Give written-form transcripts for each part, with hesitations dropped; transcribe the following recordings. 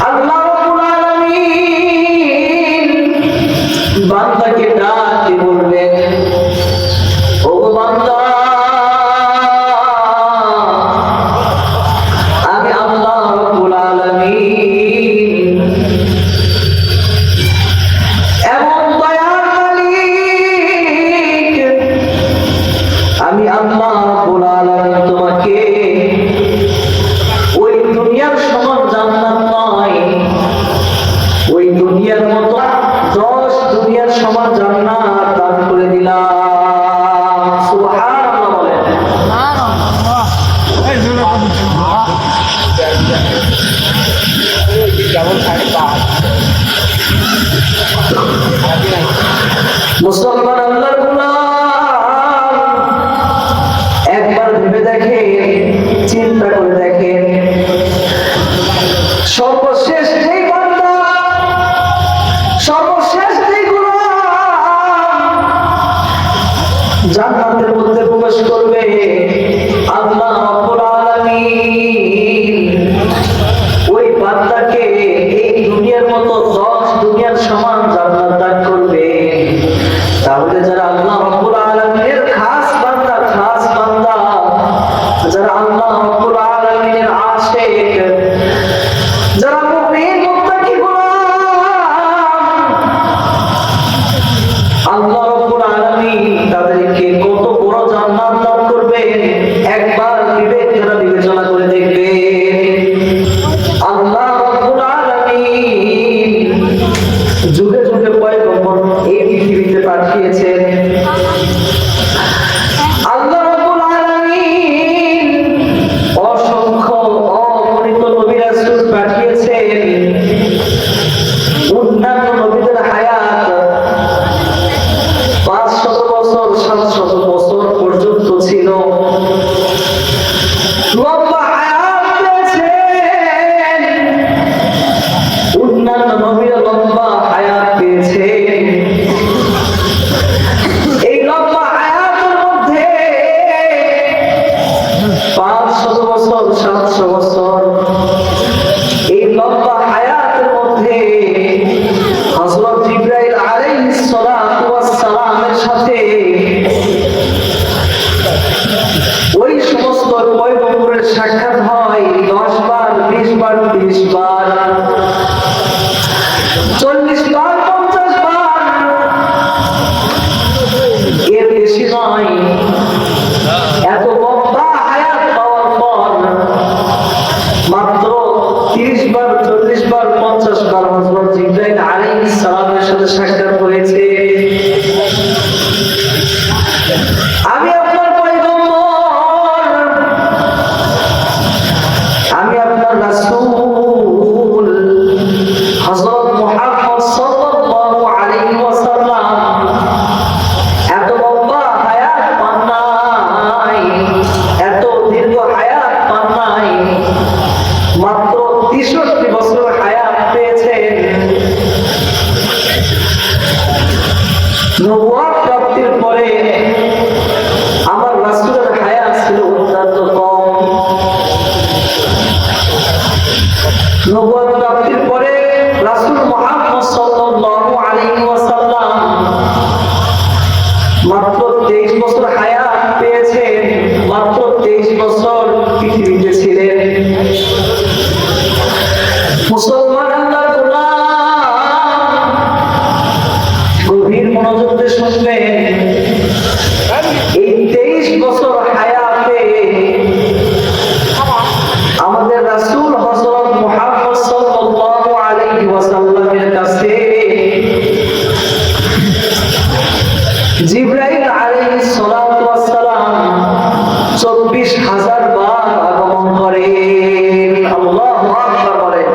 আল্লাহ রাব্বুল আলামিন বান্দাকে ডাকতে বলবেন, ও বান্দা, আমি আল্লাহ রাব্বুল আলামিন এমন দয়ার মালিক, আমি আল্লাহ রাব্বুল আলামিন তোমাকে ওই দুনিয়ার সমান জান্নাত নয়, ওই দুনিয়ার মতো 10 দুনিয়ার সমান জান্নাত দান করে দিলাম। সুবহানাল্লাহ বলেন। মুসলমান আল্লাহর গোলাম, একবার ভেবে দেখেন, চিন্তা করে দেখেন, সর্বশেষ যেই বান্দা, সর্বশেষ যেই গোলাম জান্নাতের মধ্যে প্রবেশ করবে, আল্লাহ রাব্বুল আলামিন ওই বান্দাকে এই দুনিয়ার মতো 10 দুনিয়ার সমান জান্নাত দান করবে। তাহলে যারা আল্লাহ রাব্বুল আলামিনের খাস বান্দা, যারা আল্লাহ রাব্বুল আলামিনের আশিক, যারা মুমিন মুত্তাকি গোলাম, আল্লাহ রাব্বুল আলামিন তাদেরকে কত বড় জান্নাত দান করবেন একবার বিবেচনা করে দেখবেন। আল্লাহ রাব্বুল আলামিন যুগে যুগে পয়গম্বর এই পৃথিবীতে পাঠিয়েছেন। আল্লাহ রাব্বুল আলামিন অসংখ্য অগণিত নবী রাসূল পাঠিয়েছেন। অন্যান্য নবীদের হায়াত 500 বছর 700 বছর পর্যন্ত ছিল। লম্বা হায়াত পেয়েছেন, অন্যান্য নবীরা লম্বা হায়াত পেয়েছেন। এই লম্বা হায়াতের মধ্যে 500 বছর 700 বছর, এই লম্বা হায়াতের মধ্যে হযরত জিবরাইল আলাইহিস সালাতু ওয়াস সালামের সাথে ওই সমস্ত পয়গম্বরের সাক্ষাৎ হয় 10 বার, 20 বার, 30 বার, 40 বার, 50 বার, এর বেশি নয়। এত লম্বা হায়াত পাওয়ার পর মাত্র 30 বার, 40 বার, 50 বার হযরত জিবরাইল আলাইহিস সালামের সাথে সাক্ষাৎ হয়েছে। আমি আপনার পয়গম্বর, আমি আপনার রাসূল হযরত মুহাম্মদ সাল্লাল্লাহু আলাইহি ওয়াসাল্লাম এত লম্বা হায়াত পান নাই, এত দীর্ঘ হায়াত পান নাই, মাত্র 63 বছর হায়াত পেয়েছেন। নবুয়ত প্রাপ্তির পরে আমার রাসূলের হায়াত ছিল অত্যন্ত কম। নবুয়ত প্রাপ্তির পরে রাসূল মুহাম্মদ সাল্লাল্লাহু আলাইহি ওয়াসাল্লাম মাত্র 23 বছর হায়াত পেয়েছেন, মাত্র 23 বছর পৃথিবীতে ছিলেন। মুসলমান আল্লাহর গোলাম, গভীর মনোযোগ দিয়ে শুনবেন। এই 23 বছর হায়াতে আমাদের রাসূল হযরত মুহাম্মদ সাল্লাল্লাহু আলাইহি ওয়াসাল্লামের কাছে জিবরাইল আলাইহিস সালাতু ওয়াস সালাম 24,000 বার আগমন করেন। আল্লাহু আকবার বলেন।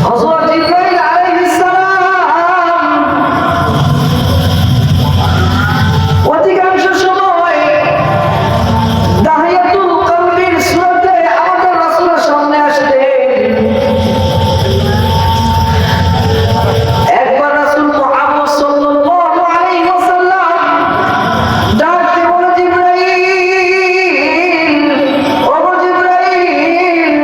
হযরত জিবরাইল আলাইহিস সালাম অধিকাংশ সময় দাহিয়াতুল কলবির সূরাতে আমাদের রাসূলের সামনে আসতেন। একবার রাসূল মুহাম্মদ সাল্লাল্লাহু আলাইহি ওয়াসাল্লাম ডাক দিয়ে বলে, জিবরাইল, ওগো জিবরাইল,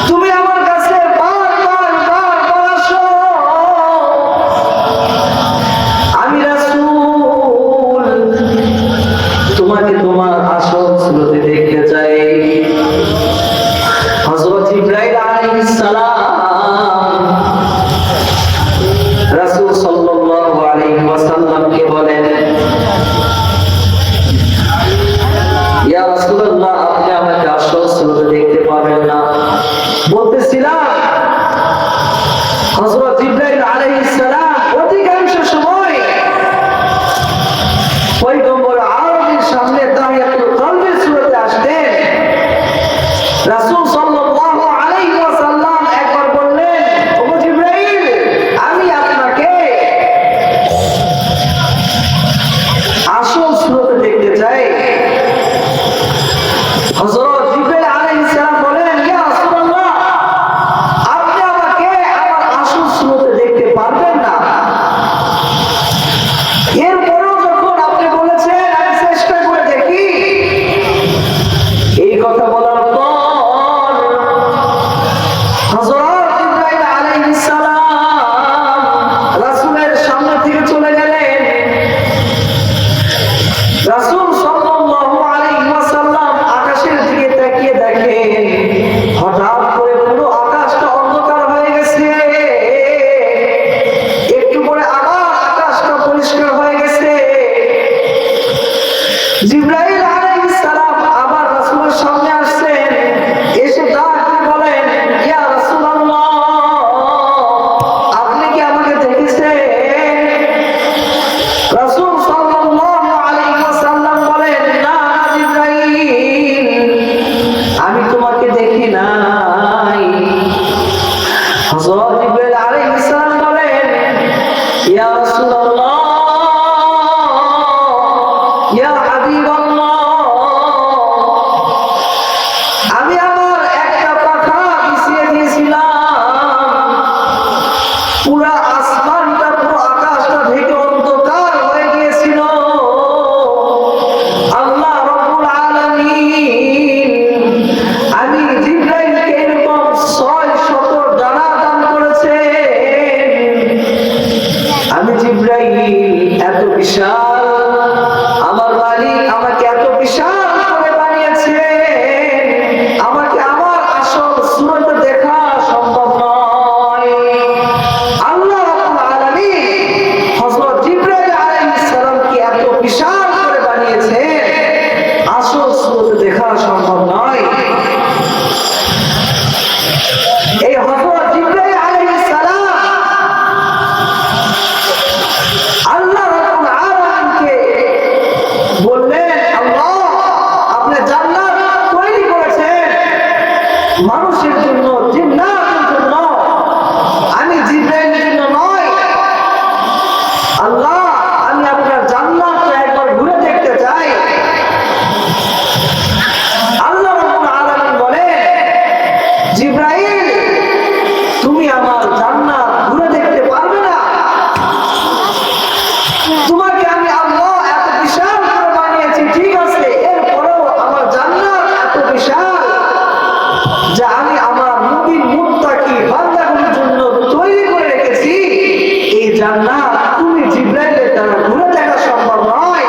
তুমি আমার কাছে বারবার আসো। আমি রাসূল তোমাকে তোমার আসল সুরতে দেখতে চাই। হযরত জিবরাইল আলাইহিস সালাম রাসূল সাল্লাল্লাহু আলাইহি ওয়াসাল্লামকে বলেন, ইয়া রাসূলুল্লাহ, আপনি আমাকে আসল সুরতে দেখতে পাবেন না। বলতেছিলাম হযরত জিবরাইল আলাইহিস সালাম অধিকাংশ সময় পয়গম্বর আরবীর সামনে দাহিয়াতুল কলবির সূরাতে আসতেন। রাসূল সাল্লাল্লাহু আলাইহি ওয়াসাল্লাম একবার বললেন, ওগো জিবরাইল, আমি আপনাকে আসল সূরাতে দেখতে চাই। হযরত জিবরাইল আলাইহিস সালাম বলেন, ইয়া রাসূলুল্লাহ, আপনি আমাকে আমার আসল সূরাতে দেখতে পারবেন না। এরপরও যখন আপনি বলেছেন আমি চেষ্টা করে দেখি, এই কথা বলার পর হযরত জিবরাইল আলাইহিস সালাম রাসূলের সামনে থেকে চলে গেলেন। রাসূল সাল্লাল্লাহু আলাইহি ওয়াসাল্লাম আকাশের দিকে তাকিয়ে দেখেন হঠাৎ করে পুরো আকাশটা অন্ধকার হয়ে গেছে। একটু পরে আবার আকাশটা পরিষ্কার হয়ে গেছে। জিবরাইল আলাইহিস সালাম আবার রাসূলের সামনে আসছেন। এসে ডাক দিয়ে বলেন, ইয়া রাসূলুল্লাহ, আপনি কি আমাকে দেখেছেন? রাসূল সাল্লাল্লাহু আলাইহি ওয়াসাল্লাম বলেন, না জিবরাইল, আমি তোমাকে দেখি নাই। হযরত জিবরাইল আলাইহিস সালাম বলেন, ইয়া রাসূলুল্লাহ, ইয়া হাবিবাল্লাহ, আমি আমার একটা পাখা বিছিয়ে দিয়েছিলাম। পুরা আসমানটা, পুরো আকাশটা ঢেকে অন্ধকার হয়ে গিয়েছিল। আল্লাহ রাব্বুল আলামিন আমি জিবরাইলকে এরকম 600 ডানা দান করেছেন। আমি জিবরাইল এত বিশাল, আমার মালিক আমাকে এত বিশাল করে বানিয়েছেন, আমাকে আমার আসল সূরত দেখা সম্ভব নয়। আল্লাহ রাব্বুল আলামিন হযরত জিবরাইল আলাইহিস সালামকে এত বিশাল করে বানিয়েছেন, আসল সূরত দেখা সম্ভব নয়। এই হযরত জিবরাইল আলাইহিস সালাম আল্লাহ রাব্বুল আলামিনকে বললেন, আল্লাহ, আপনি জান্নাত তৈরি করেছেন মানুষের জন্য, জিন্নাতের জন্য, আমি জিবরাইলের জন্য নয়। আল্লাহ, আমি আপনার জান্নাতটা একবার ঘুরে দেখতে চাই। আল্লাহ রাব্বুল আলামিন বলেন, জিবরাইল, তুমি আমার জান্নাত ঘুরে দেখতে পারবে না। তোমাকে আমি আল্লাহ এত বিশাল করে বানিয়েছি, ঠিক আছে, এরপরেও আমার জান্নাত এত বিশাল যা আমি আমার মুমিন মুত্তাকি বান্দাগুলোর জন্য তৈরি করে রেখেছি। এই জান্নাত তুমি জিবরাইলের দ্বারা ঘুরে দেখা সম্ভব নয়।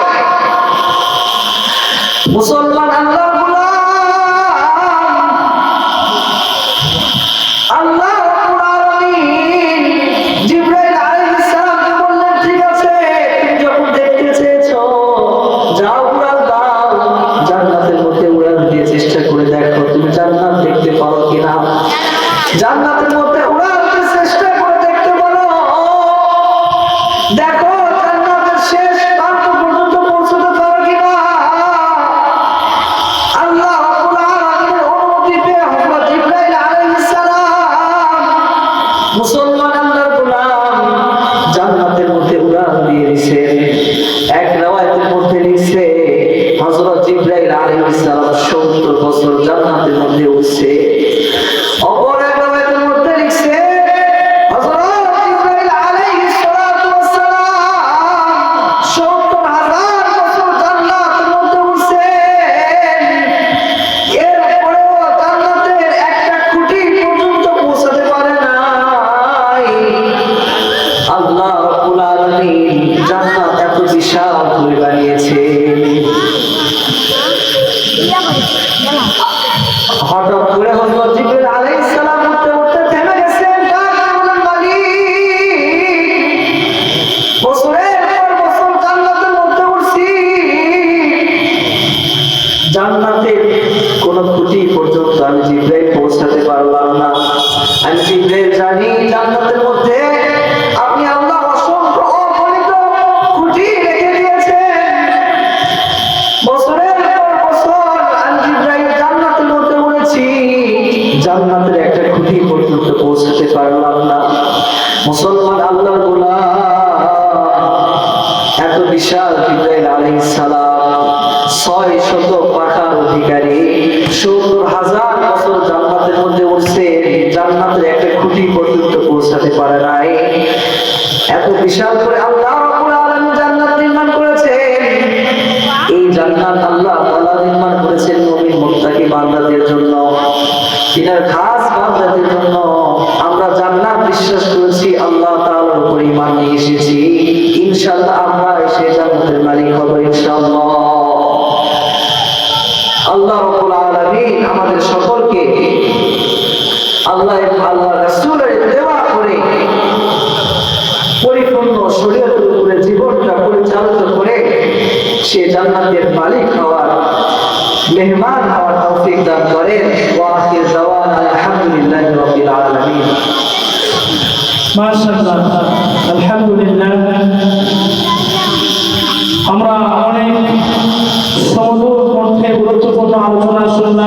মুসলমান আল্লাহর গোলাম, আল্লাহ রাব্বুল আলামিন জিবরাইল আলাইহিস সালামকে বললেন, ঠিক আছে, তুমি যখন দেখতে চেয়েছো, যাও উড়াল দাও, জান্নাতের মধ্যে উড়াল দিয়ে চেষ্টা করে দেখো তুমি জান্নাত দেখতে পারো কিনা। জান্নাতের মধ্যে উড়াল দিয়ে চেষ্টা করে দেখতে পারো, দেখো জান্নাতের শেষ প্রান্ত পর্যন্ত পৌঁছতে পারো কিনা। আল্লাহ রাব্বুল আলামিনের অনুমতি পেয়ে হযরত হঠাৎ করে হযরত জিবরাইল আলাইহিস সালাম উঠতে উঠতে থেমে গেছেন। বললেন, মালিক, বছরের পর বছর জান্নাতের মধ্যে উঠছি, জান্নাতের কোন খুঁটি পর্যন্ত আমি জিবরাইল পৌঁছাতে পারলাম না। আমি জিবরাইল জানি জান্নাতের মধ্যে আপনি আল্লাহ অসংখ্য অগণিত খুঁটি রেখে দিয়েছেন। বছরের পর বছর আমি জিবরাইল জান্নাতের মধ্যে উড়েছি, জান্নাতের একটা খুঁটি পর্যন্ত পৌঁছাতে পারলাম না। মুসলমান আল্লাহর গোলাম, এত বিশাল জিবরাইল আলাইহিস সালাম 600 পাখার অধিকারী, 70,000 বছর জান্নাতের মধ্যে উঠছে, জান্নাতের একটা খুঁটি পর্যন্ত পৌঁছাতে পারে নাই। এত বিশাল করে আল্লাহ রাব্বুল আলামিন জান্নাত নির্মাণ করেছেন। এই জান্নাত আল্লাহ তাআলা নির্মাণ করেছেন মুমিন মুত্তাকি বান্দাদের জন্য, তিনার খাস বান্দাদের জন্য। আমরা জান্নাত বিশ্বাস করেছি, আল্লাহ তাআলার উপর ঈমান নিয়ে এসেছি, ইনশাআল্লাহ আমরা সেই জান্নাতের মালিক হব ইনশাআল্লাহ। আল্লাহ রাব্বুল আলামিন আমাদের সকলকে আল্লাহ রাসূলের ইত্তেবা করে পরিপূর্ণ শরীয়তের উপরে জীবনটা পরিচালিত করে সে জান্নাতের মালিক হওয়ার, মেহমান হওয়ার তৌফিক দান করেন। ওয়া আখির দাওয়ানা আলহামদুলিল্লাহি রাব্বিল আলামিন। মাশাআল্লাহ, আলহামদুলিল্লাহ।